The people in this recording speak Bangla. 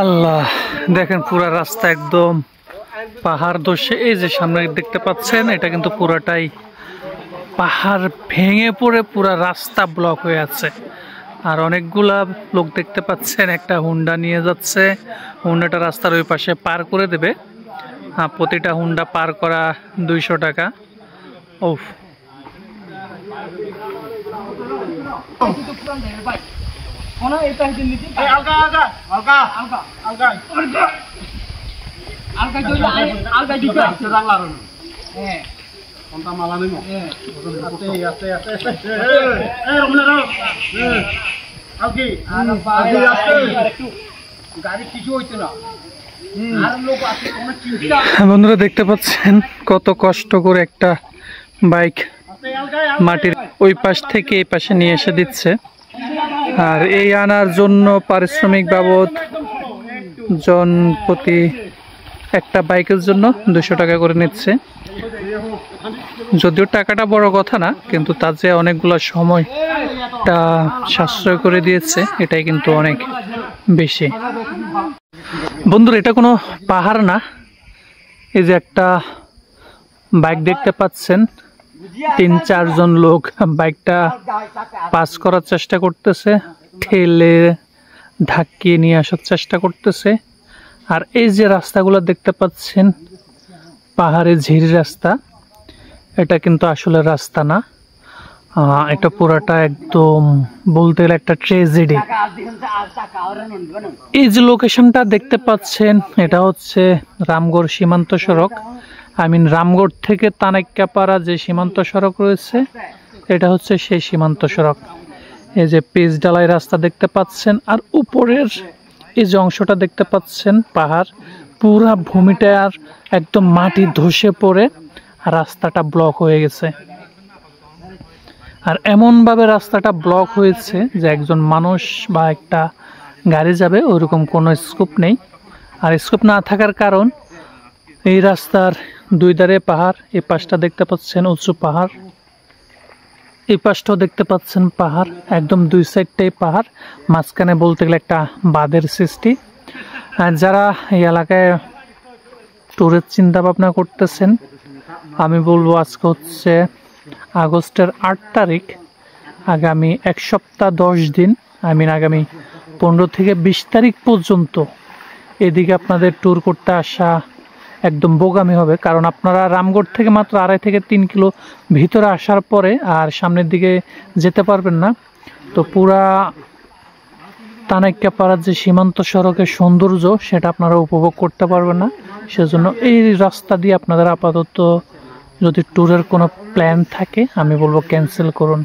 আল্লাহ, দেখেন পুরা রাস্তা একদম পাহাড় ধসে, এই যে সামনে দেখতে পাচ্ছেন এটা কিন্তু পুরাটাই পাহাড় ভেঙে পড়ে পুরা রাস্তা ব্লক হয়ে আছে। আর অনেকগুলা লোক দেখতে পাচ্ছেন একটা হুন্ডা নিয়ে যাচ্ছে, হুন্ডাটা রাস্তার ওই পাশে পার করে দেবে। প্রতিটা হুন্ডা পার করা 200 টাকা। ওফ, বন্ধুরা দেখতে পাচ্ছেন কত কষ্ট করে একটা বাইক মাটির ওই পাশ থেকে এই পাশে নিয়ে এসে দিচ্ছে। আর এই আনার জন্য পারিশ্রমিক বাবদ জন প্রতি একটা বাইকের জন্য 200 টাকা করে নিচ্ছে। যদিও টাকাটা বড় কথা না, কিন্তু তার যে অনেকগুলো সময়টা সাশ্রয় করে দিয়েছে, এটাই কিন্তু অনেক বেশি। বন্ধুরা, এটা কোনো পাহাড় না, এই যে একটা বাইক দেখতে পাচ্ছেন, 3-4 জন লোক বাইকটা পাস করার চেষ্টা করতেছে, ঠেলে ধাক্কিয়ে নিয়ে আসার চেষ্টা করতেছে। আর এই যে রাস্তাগুলো দেখতে পাচ্ছেন পাহাড়ে ঝিরি রাস্তা, এটা কিন্তু আসলে রাস্তা না, এটা পুরাটা একদম বলতে গেলে একটা ট্র্যাজেডি। এই যে লোকেশনটা দেখতে পাচ্ছেন এটা হচ্ছে রামগড় সীমান্ত সড়ক। রামগড় থেকে তানাক্যাপাড়া যে সীমান্ত সড়ক রয়েছে, এটা হচ্ছে সেই সীমান্ত সড়ক। এই যে পিচ ঢালাই রাস্তা দেখতে পাচ্ছেন, আর উপরের এই যে অংশটা দেখতে পাচ্ছেন পাহাড়, পুরা ভূমিটা আর একদম মাটি ধসে পড়ে রাস্তাটা ব্লক হয়ে গেছে। আর এমনভাবে রাস্তাটা ব্লক হয়েছে যে একজন মানুষ বা একটা গাড়ি যাবে ওইরকম কোনো স্কোপ নেই। আর স্কোপ না থাকার কারণ এই রাস্তার দুই ধারে পাহাড়, এই পাশটা দেখতে পাচ্ছেন উঁচু পাহাড়, এই পাশটাও দেখতে পাচ্ছেন পাহাড়, একদম দুই সাইডটাই পাহাড়, মাঝখানে বলতে গেলে একটা বাঁধের সৃষ্টি। আর যারা এই এলাকায় ট্যুরের চিন্তা ভাবনা করতেছেন, আমি বলবো আজকে হচ্ছে আগস্টের 8 তারিখ, আগামী 1 সপ্তাহ 10 দিন, আগামী 15 থেকে 20 তারিখ পর্যন্ত এদিকে আপনাদের ট্যুর করতে আসা একদম বোগামি হবে। কারণ আপনারা রামগড় থেকে মাত্র 2.5 থেকে 3 কিলো ভিতরে আসার পরে আর সামনের দিকে যেতে পারবেন না। তো পুরা তানাক্যাপাড়ার যে সীমান্ত সড়কের সৌন্দর্য, সেটা আপনারা উপভোগ করতে পারবেন না। সেজন্য এই রাস্তা দিয়ে আপনাদের আপাতত যদি ট্যুরের কোনো প্ল্যান থাকে, আমি বলবো ক্যান্সেল করুন।